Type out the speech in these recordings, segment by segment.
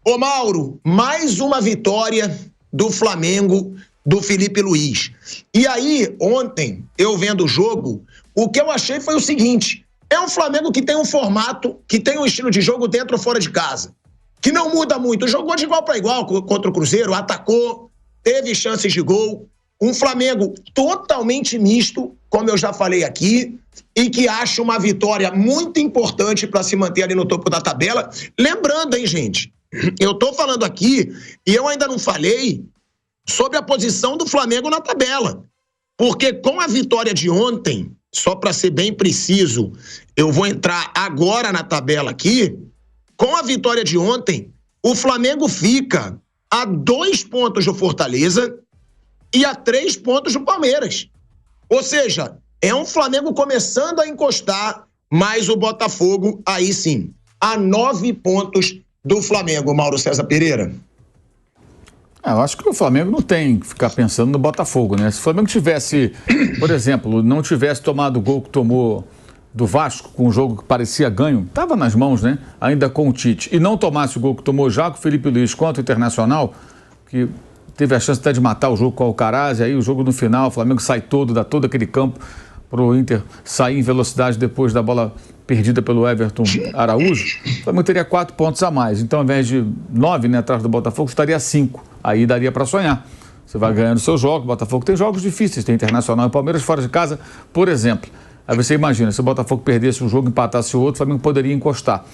Ô Mauro, mais uma vitória do Flamengo, do Felipe Luiz. E aí, ontem, eu vendo o jogo, o que eu achei foi o seguinte: é um Flamengo que tem um formato, que tem um estilo de jogo dentro ou fora de casa, que não muda muito. Jogou de igual para igual contra o Cruzeiro, atacou, teve chances de gol. Um Flamengo totalmente misto, como eu já falei aqui, e que acha uma vitória muito importante para se manter ali no topo da tabela. Lembrando, hein, gente, eu tô falando aqui e eu ainda não falei sobre a posição do Flamengo na tabela. Porque com a vitória de ontem, só para ser bem preciso, eu vou entrar agora na tabela aqui. Com a vitória de ontem, o Flamengo fica a 2 pontos do Fortaleza e a 3 pontos do Palmeiras. Ou seja, é um Flamengo começando a encostar, mas o Botafogo, aí sim, a 9 pontos do Flamengo, Mauro César Pereira. Eu acho que o Flamengo não tem que ficar pensando no Botafogo, né? Se o Flamengo tivesse, por exemplo, não tivesse tomado o gol que tomou do Vasco, com um jogo que parecia ganho, estava nas mãos, né? Ainda com o Tite, e não tomasse o gol que tomou já com o Felipe Luiz contra o Internacional, que teve a chance até de matar o jogo com o Alcaraz, e aí o jogo no final, o Flamengo sai todo, dá todo aquele campo para o Inter sair em velocidade depois da bola perdida pelo Everton Araújo. O Flamengo teria 4 pontos a mais. Então, ao invés de 9, né, atrás do Botafogo, estaria 5. Aí daria para sonhar. Você vai ganhando seus jogos. O Botafogo tem jogos difíceis, tem Internacional e Palmeiras fora de casa, por exemplo. Aí você imagina, se o Botafogo perdesse um jogo, empatasse o outro, o Flamengo poderia encostar.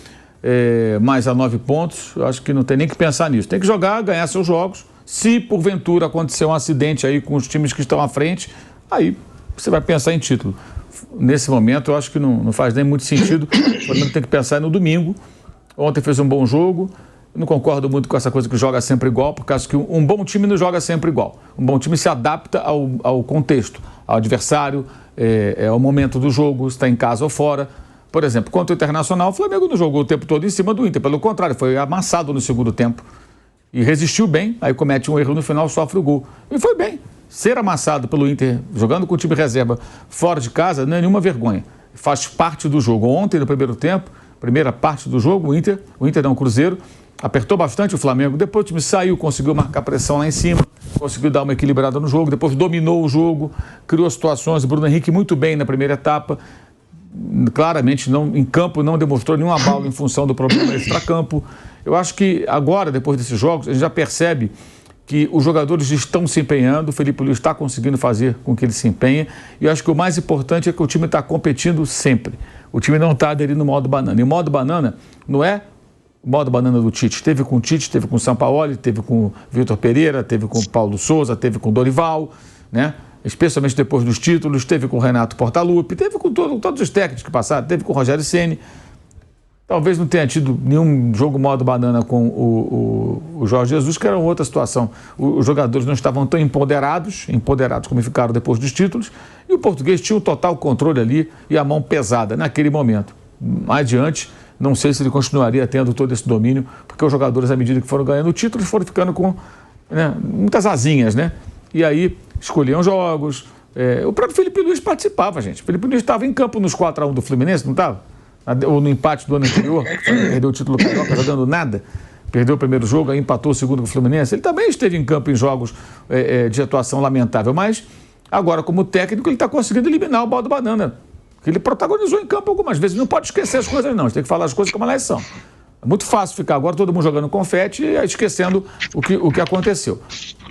Mais a 9 pontos, eu acho que não tem nem que pensar nisso. Tem que jogar, ganhar seus jogos. Se porventura acontecer um acidente aí com os times que estão à frente, aí você vai pensar em título. Nesse momento, eu acho que não faz nem muito sentido. O Flamengo tem que pensar no domingo. Ontem fez um bom jogo. Eu não concordo muito com essa coisa que joga sempre igual, porque acho que um bom time não joga sempre igual. Um bom time se adapta ao contexto, ao adversário, ao momento do jogo, se está em casa ou fora. Por exemplo, contra o Internacional, o Flamengo não jogou o tempo todo em cima do Inter. Pelo contrário, foi amassado no segundo tempo. E resistiu bem, aí comete um erro no final, sofre o gol. E foi bem. Ser amassado pelo Inter, jogando com o time reserva fora de casa, não é nenhuma vergonha. Faz parte do jogo. Ontem, no primeiro tempo, primeira parte do jogo, o Inter não, o Cruzeiro, apertou bastante o Flamengo. Depois o time saiu, conseguiu marcar pressão lá em cima, conseguiu dar uma equilibrada no jogo, depois dominou o jogo, criou situações. O Bruno Henrique muito bem na primeira etapa. Claramente, em campo, não demonstrou nenhum abalo em função do problema extracampo. Eu acho que agora, depois desses jogos, a gente já percebe que os jogadores estão se empenhando, o Felipe Luiz está conseguindo fazer com que ele se empenhe, e eu acho que o mais importante é que o time está competindo sempre. O time não está aderindo no modo banana. E o modo banana não é o modo banana do Tite. Teve com o Tite, teve com o Sampaoli, teve com o Vitor Pereira, teve com o Paulo Souza, teve com o Dorival, né? Especialmente depois dos títulos, teve com o Renato Portaluppi, teve com todos os técnicos que passaram, teve com o Rogério Ceni. Talvez não tenha tido nenhum jogo modo banana com o Jorge Jesus, que era outra situação. Os jogadores não estavam tão empoderados como ficaram depois dos títulos, e o português tinha o total controle ali e a mão pesada naquele momento. Mais adiante, não sei se ele continuaria tendo todo esse domínio, porque os jogadores, à medida que foram ganhando títulos, foram ficando com muitas asinhas, né? E aí escolhiam jogos. O próprio Felipe Luiz participava, gente. O Felipe Luiz estava em campo nos 4-1 do Fluminense, não estava? Ou no empate do ano anterior, perdeu o título carioca jogando nada, perdeu o primeiro jogo, aí empatou o segundo com o Fluminense. Ele também esteve em campo em jogos de atuação lamentável, mas agora, como técnico, ele está conseguindo eliminar o balde banana, que ele protagonizou em campo algumas vezes. Não pode esquecer as coisas, não. A gente tem que falar as coisas como elas são. É muito fácil ficar agora todo mundo jogando confete e esquecendo o que aconteceu.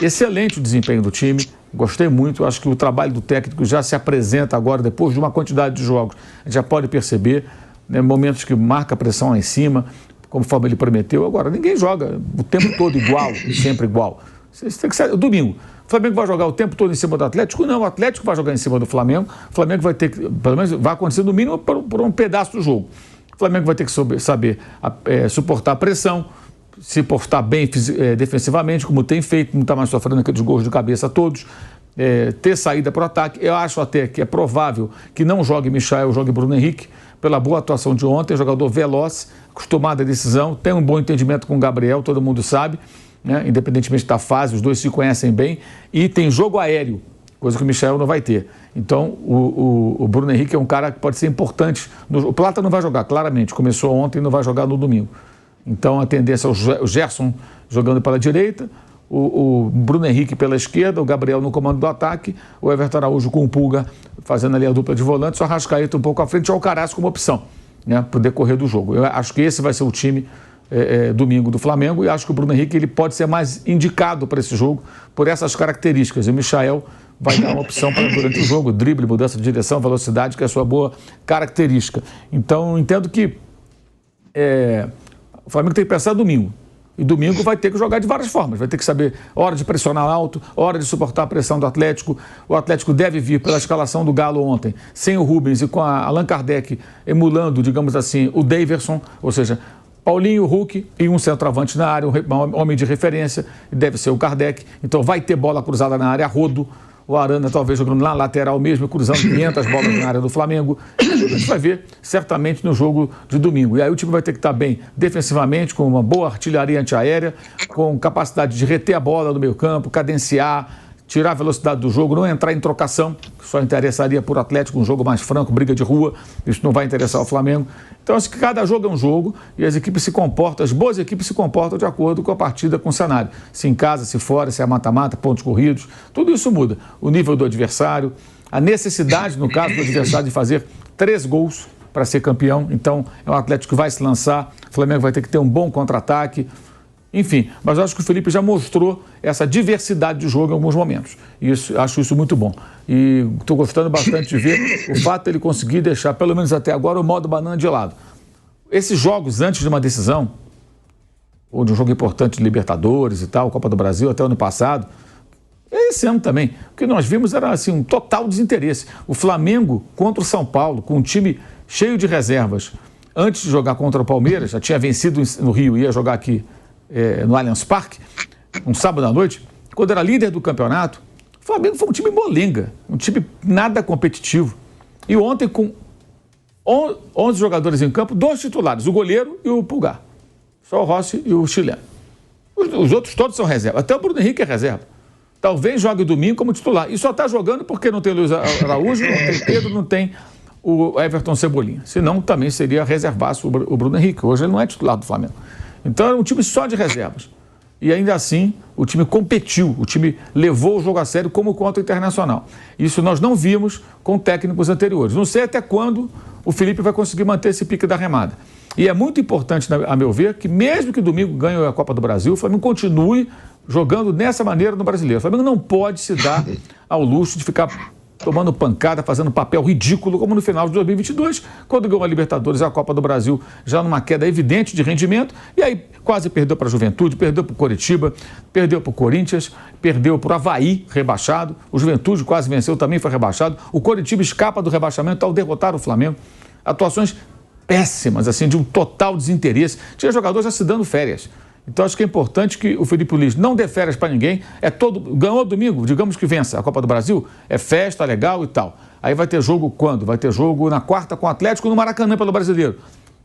Excelente o desempenho do time, gostei muito. Acho que o trabalho do técnico já se apresenta agora, depois de uma quantidade de jogos. A gente já pode perceber, né, momentos que marca a pressão lá em cima, conforme ele prometeu. Agora, ninguém joga o tempo todo igual, sempre igual. Isso tem que ser domingo. O Flamengo vai jogar o tempo todo em cima do Atlético? Não, o Atlético vai jogar em cima do Flamengo. O Flamengo vai ter que, pelo menos vai acontecer no mínimo por um pedaço do jogo. O Flamengo vai ter que saber suportar a pressão, se portar bem defensivamente, como tem feito, não está mais sofrendo aqueles gols de cabeça todos, ter saída para o ataque. Eu acho até que é provável que não jogue Michael, jogue Bruno Henrique, pela boa atuação de ontem, jogador veloz, acostumado à decisão, tem um bom entendimento com o Gabriel, todo mundo sabe, né? Independentemente da fase, os dois se conhecem bem, e tem jogo aéreo, coisa que o Michael não vai ter. Então, o Bruno Henrique é um cara que pode ser importante. O Plata não vai jogar, claramente, começou ontem e não vai jogar no domingo. Então a tendência é o Gerson jogando pela direita, o Bruno Henrique pela esquerda, o Gabriel no comando do ataque, o Everton Araújo com o Pulga fazendo ali a dupla de volantes, o Arrascaeta um pouco à frente e o Alcaraz como opção, né, para o decorrer do jogo. Eu acho que esse vai ser o time domingo do Flamengo e acho que o Bruno Henrique ele pode ser mais indicado para esse jogo por essas características. E o Michael vai dar uma opção para durante o jogo, drible, mudança de direção, velocidade, que é a sua boa característica. Então, entendo que o Flamengo tem que pensar domingo. E domingo vai ter que jogar de várias formas. Vai ter que saber hora de pressionar alto, hora de suportar a pressão do Atlético. O Atlético deve vir pela escalação do Galo ontem, sem o Rubens e com a Allan Kardec emulando, digamos assim, o Daverson, ou seja, Paulinho, Hulk e um centroavante na área, um homem de referência, e deve ser o Kardec. Então vai ter bola cruzada na área a rodo. O Arana talvez jogando na lateral mesmo, cruzando 500 bolas na área do Flamengo. A gente vai ver certamente no jogo de domingo. E aí o time vai ter que estar bem defensivamente, com uma boa artilharia antiaérea, com capacidade de reter a bola no meio campo, cadenciar, tirar a velocidade do jogo, não entrar em trocação, que só interessaria por Atlético, um jogo mais franco, briga de rua, isso não vai interessar ao Flamengo. Então acho que cada jogo é um jogo e as equipes se comportam, as boas equipes se comportam de acordo com a partida, com o cenário. Se em casa, se fora, se é mata-mata, pontos corridos, tudo isso muda. O nível do adversário, a necessidade, no caso do adversário, de fazer 3 gols para ser campeão. Então é um Atlético que vai se lançar, o Flamengo vai ter que ter um bom contra-ataque. Enfim, mas eu acho que o Felipe já mostrou essa diversidade de jogo em alguns momentos. Acho isso muito bom. E estou gostando bastante de ver o fato de ele conseguir deixar, pelo menos até agora, o modo banana de lado. Esses jogos antes de uma decisão, ou de um jogo importante de Libertadores e tal, Copa do Brasil, até o ano passado, esse ano também, o que nós vimos era assim, um total desinteresse. O Flamengo contra o São Paulo, com um time cheio de reservas, antes de jogar contra o Palmeiras, já tinha vencido no Rio, ia jogar aqui no Allianz Parque, um sábado à noite, quando era líder do campeonato, o Flamengo foi um time molenga, um time nada competitivo. E ontem, com 11 jogadores em campo, 2 titulares, o goleiro e o Pulgar. Só o Rossi e o chileno. Os outros todos são reserva. Até o Bruno Henrique é reserva. Talvez jogue domingo como titular. E só está jogando porque não tem Luiz Araújo, não tem Pedro, não tem o Everton Cebolinha. Senão também seria reservaço o Bruno Henrique. Hoje ele não é titular do Flamengo. Então era um time só de reservas. E ainda assim, o time competiu, o time levou o jogo a sério como contra o Internacional. Isso nós não vimos com técnicos anteriores. Não sei até quando o Felipe vai conseguir manter esse pique da remada. E é muito importante, a meu ver, que mesmo que domingo ganhe a Copa do Brasil, o Flamengo continue jogando dessa maneira no Brasileiro. O Flamengo não pode se dar ao luxo de ficar tomando pancada, fazendo papel ridículo, como no final de 2022, quando ganhou a Libertadores e a Copa do Brasil, já numa queda evidente de rendimento, e aí quase perdeu para a Juventude, perdeu para o Coritiba, perdeu para o Corinthians, perdeu para o Avaí, rebaixado, o Juventude quase venceu, também foi rebaixado, o Coritiba escapa do rebaixamento ao derrotar o Flamengo. Atuações péssimas, assim, de um total desinteresse. Tinha jogador já se dando férias. Então, acho que é importante que o Felipe Luiz não dê férias para ninguém. Ganhou domingo, digamos que vença a Copa do Brasil, é festa, legal e tal. Aí vai ter jogo quando? Vai ter jogo na quarta com o Atlético no Maracanã pelo Brasileiro.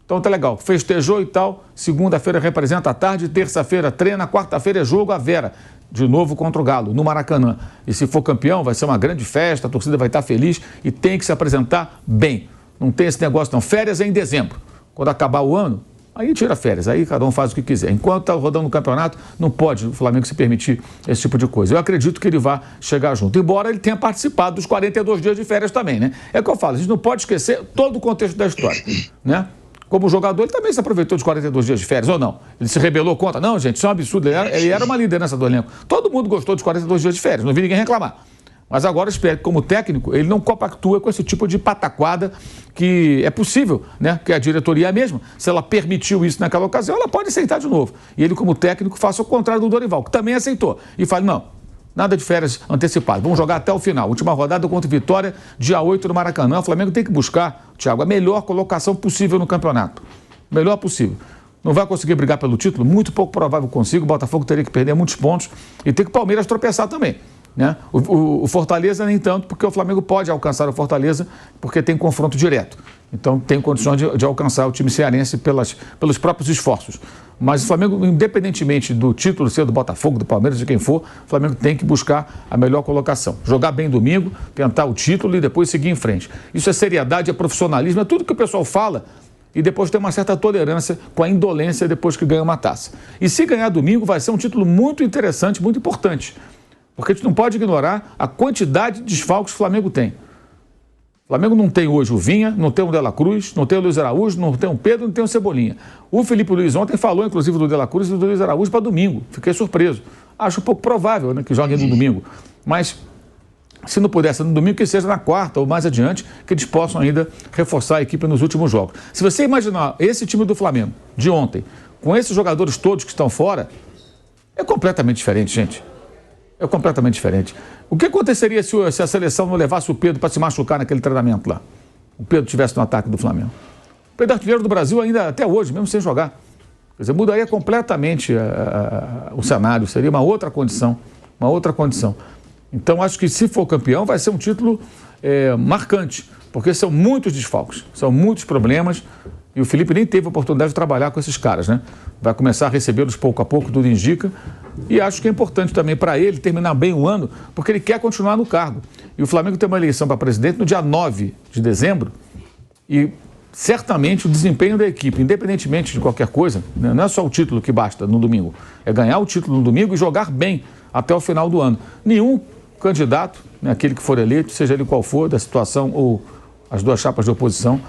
Então tá legal, festejou e tal. Segunda-feira representa a tarde, terça-feira treina, quarta-feira é jogo a Vera. De novo contra o Galo, no Maracanã. E se for campeão, vai ser uma grande festa, a torcida vai estar feliz e tem que se apresentar bem. Não tem esse negócio não. Férias é em dezembro. Quando acabar o ano, aí tira férias, aí cada um faz o que quiser. Enquanto está rodando o campeonato, não pode o Flamengo se permitir esse tipo de coisa. Eu acredito que ele vai chegar junto, embora ele tenha participado dos 42 dias de férias também, né? É o que eu falo, a gente não pode esquecer todo o contexto da história, né? Como jogador, ele também se aproveitou dos 42 dias de férias, ou não? Ele se rebelou contra? Não, gente, isso é um absurdo. Ele era uma liderança do elenco. Todo mundo gostou dos 42 dias de férias, não vi ninguém reclamar. Mas agora espero que, como técnico, ele não compactua com esse tipo de pataquada que é possível, né? Que a diretoria é a mesma. Se ela permitiu isso naquela ocasião, ela pode aceitar de novo. E ele, como técnico, faça o contrário do Dorival, que também aceitou. E fala, não, nada de férias antecipadas. Vamos jogar até o final. Última rodada contra o Vitória, dia 8 no Maracanã. O Flamengo tem que buscar, Thiago, a melhor colocação possível no campeonato. Melhor possível. Não vai conseguir brigar pelo título? Muito pouco provável consigo. O Botafogo teria que perder muitos pontos. E tem que o Palmeiras tropeçar também. Né? O Fortaleza nem tanto, porque o Flamengo pode alcançar o Fortaleza porque tem confronto direto. Então tem condições de alcançar o time cearense pelos próprios esforços. Mas o Flamengo, independentemente do título ser do Botafogo, do Palmeiras, de quem for, o Flamengo tem que buscar a melhor colocação. Jogar bem domingo, tentar o título e depois seguir em frente. Isso é seriedade, é profissionalismo, é tudo que o pessoal fala e depois ter uma certa tolerância com a indolência depois que ganha uma taça. E se ganhar domingo, vai ser um título muito interessante, muito importante, porque a gente não pode ignorar a quantidade de desfalques que o Flamengo tem. O Flamengo não tem hoje o Vinha, não tem o De La Cruz, não tem o Luiz Araújo, não tem o Pedro, não tem o Cebolinha. O Felipe Luiz ontem falou, inclusive, do De La Cruz e do Luiz Araújo para domingo. Fiquei surpreso. Acho um pouco provável, né, que joguem no domingo. Mas, se não puder ser no domingo, que seja na quarta ou mais adiante, que eles possam ainda reforçar a equipe nos últimos jogos. Se você imaginar esse time do Flamengo de ontem, com esses jogadores todos que estão fora, é completamente diferente, gente. É completamente diferente. O que aconteceria se a seleção não levasse o Pedro para se machucar naquele treinamento lá? O Pedro estivesse no ataque do Flamengo. O Pedro é artilheiro do Brasil ainda até hoje, mesmo sem jogar. Quer dizer, mudaria completamente o cenário, seria uma outra condição. Uma outra condição. Então, acho que se for campeão, vai ser um título marcante, porque são muitos desfalques, são muitos problemas, e o Felipe nem teve a oportunidade de trabalhar com esses caras, né? Vai começar a recebê-los pouco a pouco, tudo indica, e acho que é importante também para ele terminar bem o ano, porque ele quer continuar no cargo. E o Flamengo tem uma eleição para presidente no dia 9 de dezembro, e certamente o desempenho da equipe, independentemente de qualquer coisa, né? Não é só o título que basta no domingo, é ganhar o título no domingo e jogar bem até o final do ano. Nenhum candidato, né, aquele que for eleito, seja ele qual for, da situação ou as duas chapas de oposição,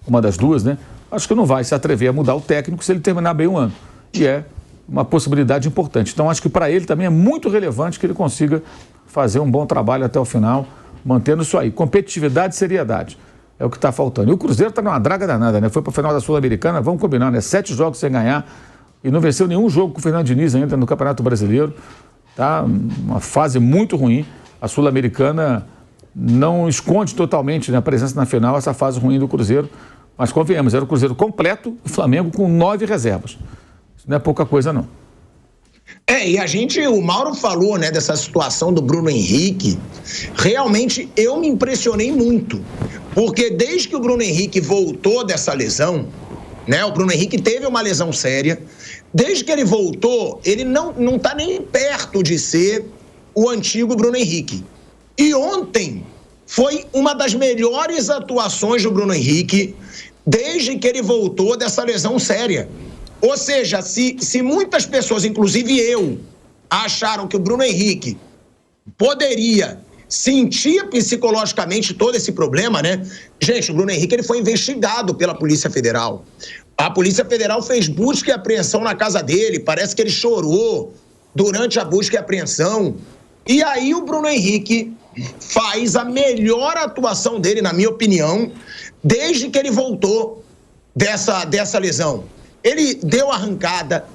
uma das duas, né, acho que não vai se atrever a mudar o técnico se ele terminar bem o ano. E é uma possibilidade importante. Então, acho que para ele também é muito relevante que ele consiga fazer um bom trabalho até o final, mantendo isso aí. Competitividade e seriedade. É o que está faltando. E o Cruzeiro está numa draga danada, né? Foi para a final da Sul-Americana, vamos combinar, né? 7 jogos sem ganhar e não venceu nenhum jogo com o Fernando Diniz ainda no Campeonato Brasileiro. Tá uma fase muito ruim. A Sul-Americana não esconde totalmente, né, a presença na final, essa fase ruim do Cruzeiro. Mas convenhamos, era o Cruzeiro completo, o Flamengo com 9 reservas. Isso não é pouca coisa, não. E o Mauro falou, né, dessa situação do Bruno Henrique. Realmente eu me impressionei muito, porque desde que o Bruno Henrique voltou dessa lesão, né, o Bruno Henrique teve uma lesão séria. Desde que ele voltou, ele não está nem perto de ser o antigo Bruno Henrique. E ontem foi uma das melhores atuações do Bruno Henrique desde que ele voltou dessa lesão séria. Ou seja, se muitas pessoas, inclusive eu, acharam que o Bruno Henrique poderia sentir psicologicamente todo esse problema, né? Gente, o Bruno Henrique ele foi investigado pela Polícia Federal. A Polícia Federal fez busca e apreensão na casa dele, parece que ele chorou durante a busca e apreensão. E aí o Bruno Henrique faz a melhor atuação dele, na minha opinião, desde que ele voltou dessa lesão. Ele deu arrancada,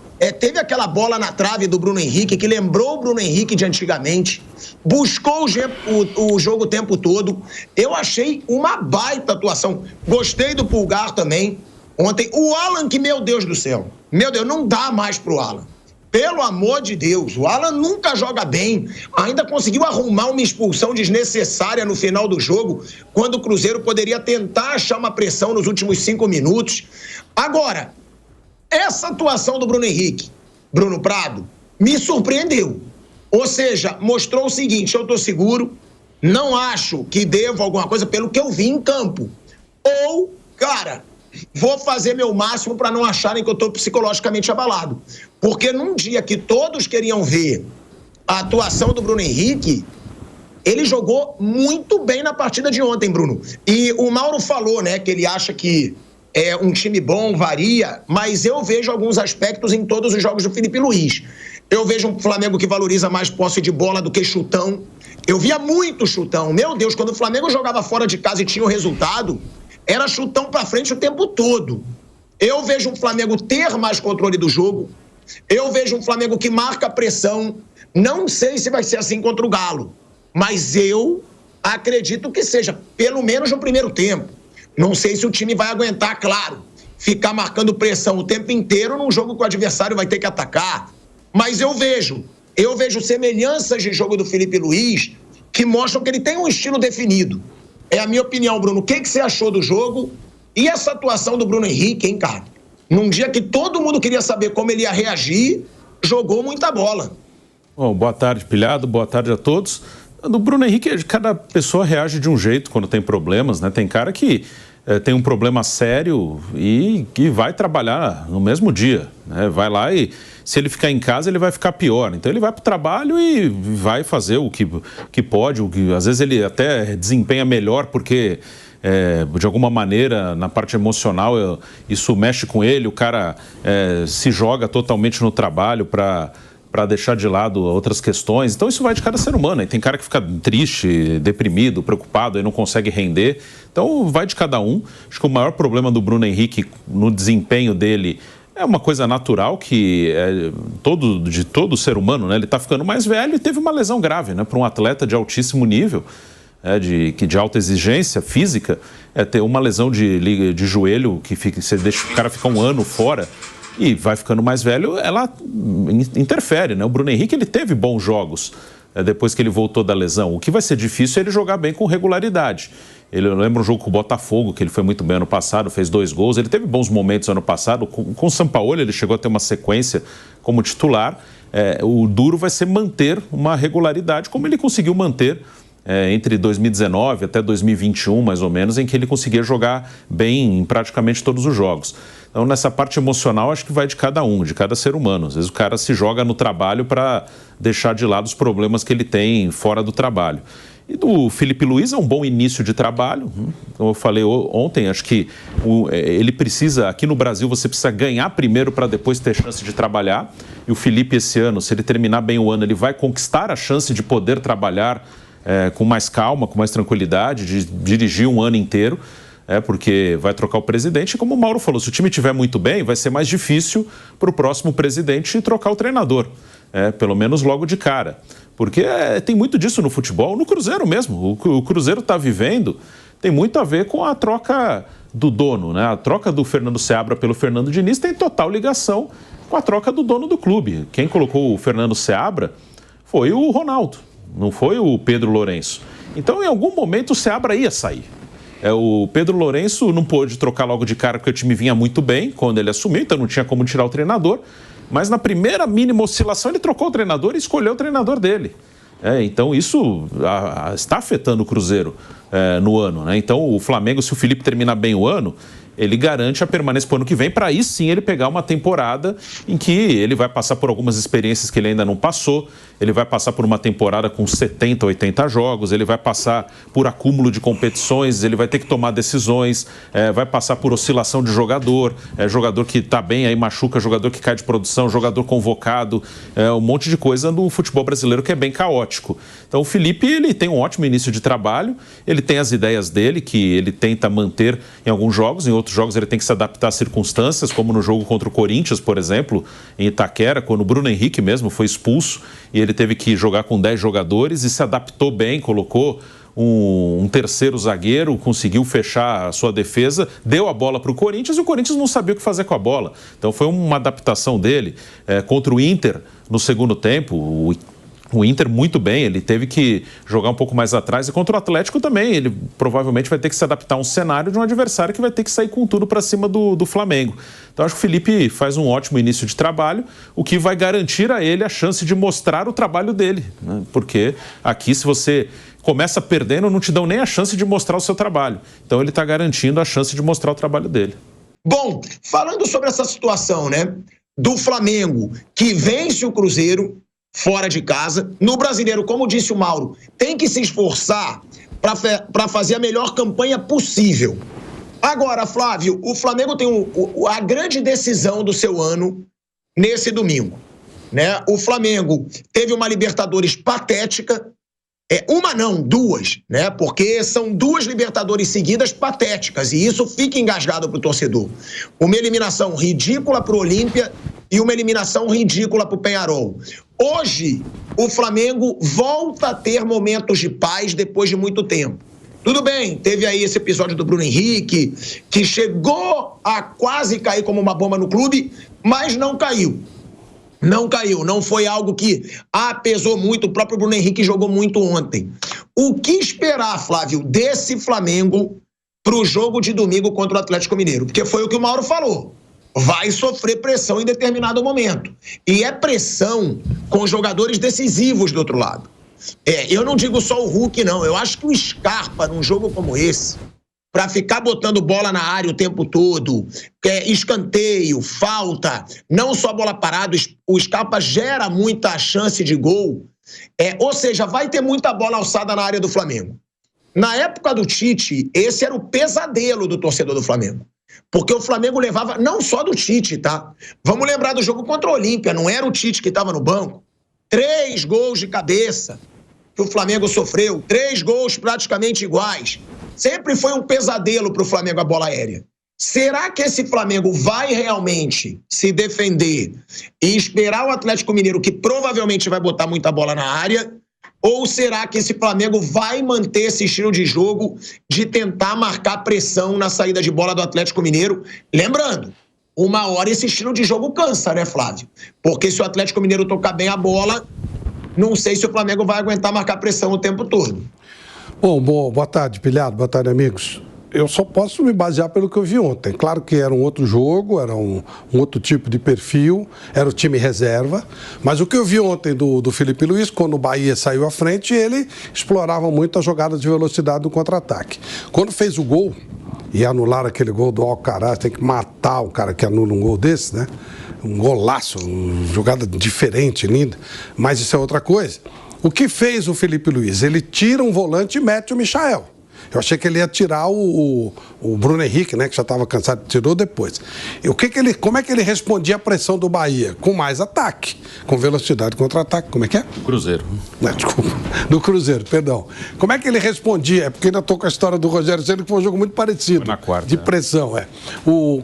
teve aquela bola na trave do Bruno Henrique, que lembrou o Bruno Henrique de antigamente, buscou o jogo o tempo todo. Eu achei uma baita atuação. Gostei do Pulgar também. Ontem, o Alan, que, meu Deus do céu, meu Deus, não dá mais pro Alan. Pelo amor de Deus, o Alan nunca joga bem, ainda conseguiu arrumar uma expulsão desnecessária no final do jogo, quando o Cruzeiro poderia tentar achar uma pressão nos últimos 5 minutos. Agora, essa atuação do Bruno Henrique, Bruno Prado, me surpreendeu. Ou seja, mostrou o seguinte: eu tô seguro, não acho que devo alguma coisa pelo que eu vi em campo. Ou, cara, vou fazer meu máximo para não acharem que eu estou psicologicamente abalado. Porque num dia que todos queriam ver a atuação do Bruno Henrique, ele jogou muito bem na partida de ontem, Bruno. E o Mauro falou, né, que ele acha que um time bom varia, mas eu vejo alguns aspectos em todos os jogos do Felipe Luiz. Eu vejo um Flamengo que valoriza mais posse de bola do que chutão. Eu via muito chutão. Meu Deus, quando o Flamengo jogava fora de casa e tinha o resultado, era chutão pra frente o tempo todo. Eu vejo um Flamengo ter mais controle do jogo. Eu vejo um Flamengo que marca a pressão. Não sei se vai ser assim contra o Galo, mas eu acredito que seja, pelo menos no primeiro tempo. Não sei se o time vai aguentar, claro, ficar marcando pressão o tempo inteiro num jogo que o adversário vai ter que atacar. Mas eu vejo semelhanças de jogo do Felipe Luiz que mostram que ele tem um estilo definido. É a minha opinião, Bruno. O que você achou do jogo? E essa atuação do Bruno Henrique, hein, cara? Num dia que todo mundo queria saber como ele ia reagir, jogou muita bola. Bom, boa tarde, Pilhado. Boa tarde a todos. Do Bruno Henrique, cada pessoa reage de um jeito quando tem problemas, né? Tem cara que tem um problema sério e que vai trabalhar no mesmo dia, né? Vai lá e se ele ficar em casa ele vai ficar pior. Então ele vai para o trabalho e vai fazer o que pode, às vezes ele até desempenha melhor porque de alguma maneira na parte emocional isso mexe com ele, o cara se joga totalmente no trabalho para deixar de lado outras questões. Então isso vai de cada ser humano. Aí tem cara que fica triste, deprimido, preocupado, aí não consegue render. Então vai de cada um. Acho que o maior problema do Bruno Henrique no desempenho dele é uma coisa natural que de todo ser humano, né? Ele está ficando mais velho e teve uma lesão grave, né? Para um atleta de altíssimo nível, de alta exigência física, ter uma lesão de joelho que você deixa o cara ficar um ano fora e vai ficando mais velho, ela interfere, né? O Bruno Henrique, ele teve bons jogos depois que ele voltou da lesão. O que vai ser difícil é ele jogar bem com regularidade. Eu lembro um jogo com o Botafogo, que ele foi muito bem ano passado, fez 2 gols. Ele teve bons momentos ano passado. Com o Sampaoli, ele chegou a ter uma sequência como titular. O duro vai ser manter uma regularidade, como ele conseguiu manter entre 2019 até 2021, mais ou menos, em que ele conseguia jogar bem em praticamente todos os jogos. Então, nessa parte emocional, acho que vai de cada um, de cada ser humano. Às vezes o cara se joga no trabalho para deixar de lado os problemas que ele tem fora do trabalho. E do Filipe Luís é um bom início de trabalho. Como eu falei ontem, acho que ele precisa, aqui no Brasil, você precisa ganhar primeiro para depois ter chance de trabalhar. E o Filipe, esse ano, se ele terminar bem o ano, ele vai conquistar a chance de poder trabalhar com mais calma, com mais tranquilidade, de dirigir um ano inteiro. Porque vai trocar o presidente, e como o Mauro falou, se o time estiver muito bem, vai ser mais difícil para o próximo presidente trocar o treinador, pelo menos logo de cara, porque tem muito disso no futebol, no Cruzeiro mesmo, o Cruzeiro está vivendo, tem muito a ver com a troca do dono, né? A troca do Fernando Seabra pelo Fernando Diniz tem total ligação com a troca do dono do clube. Quem colocou o Fernando Seabra foi o Ronaldo, não foi o Pedro Lourenço. Então, em algum momento, o Seabra ia sair. O Pedro Lourenço não pôde trocar logo de cara porque o time vinha muito bem quando ele assumiu, então não tinha como tirar o treinador. Mas na primeira mínima oscilação ele trocou o treinador e escolheu o treinador dele. Então isso está afetando o Cruzeiro no ano, né? Então o Flamengo, se o Felipe terminar bem o ano, ele garante a permanência para o ano que vem, para aí sim ele pegar uma temporada em que ele vai passar por algumas experiências que ele ainda não passou, ele vai passar por uma temporada com 70, 80 jogos, ele vai passar por acúmulo de competições, ele vai ter que tomar decisões, vai passar por oscilação de jogador, jogador que está bem, aí machuca, jogador que cai de produção, jogador convocado, um monte de coisa no futebol brasileiro que é bem caótico. Então o Felipe, ele tem um ótimo início de trabalho, ele tem as ideias dele, que ele tenta manter em alguns jogos, em outros jogos ele tem que se adaptar às circunstâncias, como no jogo contra o Corinthians, por exemplo, em Itaquera, quando o Bruno Henrique mesmo foi expulso e ele teve que jogar com 10 jogadores e se adaptou bem, colocou um terceiro zagueiro, conseguiu fechar a sua defesa, deu a bola para o Corinthians e o Corinthians não sabia o que fazer com a bola. Então foi uma adaptação dele. Contra o Inter, no segundo tempo, o Inter muito bem, ele teve que jogar um pouco mais atrás, e contra o Atlético também, ele provavelmente vai ter que se adaptar a um cenário de um adversário que vai ter que sair com tudo para cima do Flamengo. Então acho que o Felipe faz um ótimo início de trabalho, o que vai garantir a ele a chance de mostrar o trabalho dele, né? Porque aqui, se você começa perdendo, não te dão nem a chance de mostrar o seu trabalho. Então ele está garantindo a chance de mostrar o trabalho dele. Bom, falando sobre essa situação, né, do Flamengo, que vence o Cruzeiro fora de casa, no Brasileiro, como disse o Mauro, tem que se esforçar para fazer a melhor campanha possível. Agora, Flávio, o Flamengo tem a grande decisão do seu ano nesse domingo, né? O Flamengo teve uma Libertadores patética, uma não, duas, né? Porque são 2 Libertadores seguidas patéticas, e isso fica engasgado para o torcedor. Uma eliminação ridícula para o Olímpia e uma eliminação ridícula para o Peñarol. Hoje, o Flamengo volta a ter momentos de paz depois de muito tempo. Tudo bem, teve aí esse episódio do Bruno Henrique, que chegou a quase cair como uma bomba no clube, mas não caiu. Não caiu, não foi algo que pesou muito. O próprio Bruno Henrique jogou muito ontem. O que esperar, Flávio, desse Flamengo para o jogo de domingo contra o Atlético Mineiro? Porque foi o que o Mauro falou. Vai sofrer pressão em determinado momento. E é pressão com jogadores decisivos do outro lado. Eu não digo só o Hulk, não. Eu acho que o Scarpa, num jogo como esse, para ficar botando bola na área o tempo todo, escanteio, falta, não só bola parada, o Scarpa gera muita chance de gol. Ou seja, vai ter muita bola alçada na área do Flamengo. Na época do Tite, esse era o pesadelo do torcedor do Flamengo. Porque o Flamengo levava, não só do Tite, tá? Vamos lembrar do jogo contra o Olímpia, não era o Tite que estava no banco. 3 gols de cabeça que o Flamengo sofreu, 3 gols praticamente iguais. Sempre foi um pesadelo para o Flamengo a bola aérea. Será que esse Flamengo vai realmente se defender e esperar o Atlético Mineiro, que provavelmente vai botar muita bola na área? Ou será que esse Flamengo vai manter esse estilo de jogo de tentar marcar pressão na saída de bola do Atlético Mineiro? Lembrando, uma hora esse estilo de jogo cansa, né, Flávio? Porque se o Atlético Mineiro tocar bem a bola, não sei se o Flamengo vai aguentar marcar pressão o tempo todo. Bom, boa tarde, Pilhado, boa tarde, amigos. Eu só posso me basear pelo que eu vi ontem. Claro que era um outro jogo, era um outro tipo de perfil, era o time reserva, mas o que eu vi ontem do Felipe Luiz, quando o Bahia saiu à frente, ele explorava muito a jogada de velocidade do contra-ataque. Quando fez o gol, e anularam aquele gol do Alcaraz, tem que matar o cara que anula um gol desse, né? Um golaço, uma jogada diferente, linda, mas isso é outra coisa. O que fez o Felipe Luiz? Ele tira um volante e mete o Michael. Eu achei que ele ia tirar o Bruno Henrique, né, que já estava cansado, tirou depois. E como é que ele respondia à pressão do Bahia? Com mais ataque, com velocidade contra-ataque. Como é que é? Cruzeiro. Não, desculpa, do Cruzeiro, perdão. Como é que ele respondia? É porque ainda estou com a história do Rogério Ceni, que foi um jogo muito parecido. Foi na quarta. De pressão,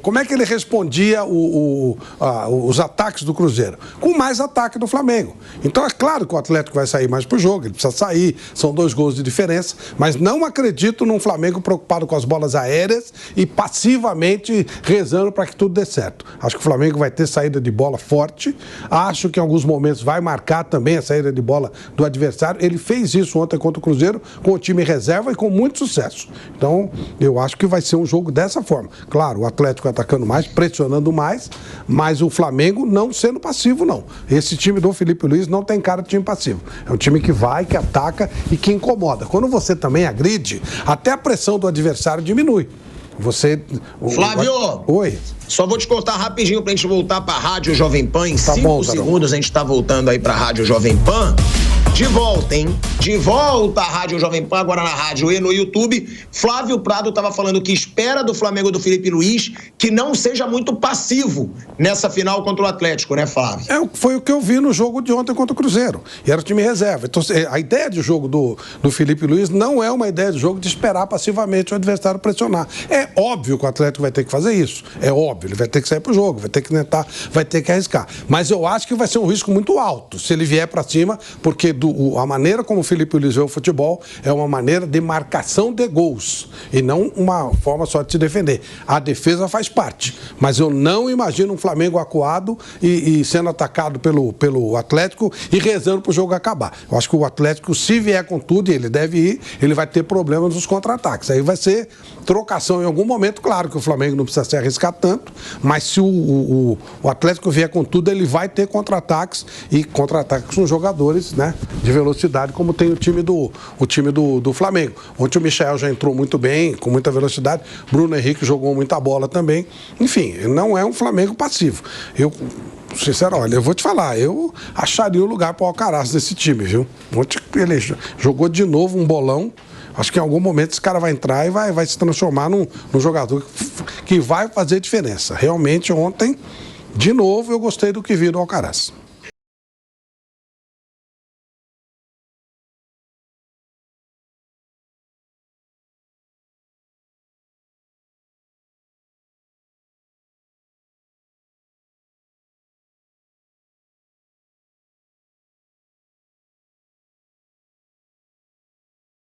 como é que ele respondia os ataques do Cruzeiro? Com mais ataque do Flamengo. Então é claro que o Atlético vai sair mais pro jogo, ele precisa sair, são 2 gols de diferença, mas não acredito num Flamengo preocupado com as bolas aéreas e passivamente rezando para que tudo dê certo. Acho que o Flamengo vai ter saída de bola forte, acho que em alguns momentos vai marcar também a saída de bola do adversário. Ele fez isso ontem contra o Cruzeiro com o time reserva e com muito sucesso. Então, eu acho que vai ser um jogo dessa forma. Claro, o Atlético atacando mais, pressionando mais, mas o Flamengo não sendo passivo, não. Esse time do Felipe Luiz não tem cara de time passivo. É um time que vai, que ataca e que incomoda. Quando você também agride, até a pressão do adversário diminui. Flávio! Oi. Só vou te cortar rapidinho pra gente voltar pra Rádio Jovem Pan. Em 5 segundos a gente tá voltando aí pra Rádio Jovem Pan. De volta, hein? De volta à Rádio Jovem Pan, agora na rádio e no YouTube. Flávio Prado estava falando que espera do Flamengo do Felipe Luiz que não seja muito passivo nessa final contra o Atlético, né, Flávio? Foi o que eu vi no jogo de ontem contra o Cruzeiro. E era o time reserva. Então, a ideia de jogo do Felipe Luiz não é uma ideia de jogo de esperar passivamente o adversário pressionar. É óbvio que o Atlético vai ter que fazer isso. É óbvio, ele vai ter que sair pro jogo, vai ter que tentar, vai ter que arriscar. Mas eu acho que vai ser um risco muito alto se ele vier para cima, porque a maneira como o Felipe Luiz vê o futebol é uma maneira de marcação de gols e não uma forma só de se defender. A defesa faz parte, mas eu não imagino um Flamengo acuado e sendo atacado pelo Atlético e rezando para o jogo acabar. Eu acho que o Atlético, se vier com tudo, e ele deve ir, ele vai ter problemas nos contra-ataques. Aí vai ser trocação em algum momento. Claro que o Flamengo não precisa se arriscar tanto, mas se o Atlético vier com tudo, ele vai ter contra-ataques e contra-ataques com jogadores, né, de velocidade, como tem o time do Flamengo. Ontem o Michael já entrou muito bem, com muita velocidade. Bruno Henrique jogou muita bola também. Enfim, não é um Flamengo passivo. Sincero, olha, eu vou te falar, eu acharia o lugar para o Alcaraz desse time, viu? Ontem ele jogou de novo um bolão. Acho que em algum momento esse cara vai entrar e vai se transformar num jogador que vai fazer diferença. Realmente, ontem, de novo, eu gostei do que vi do Alcaraz.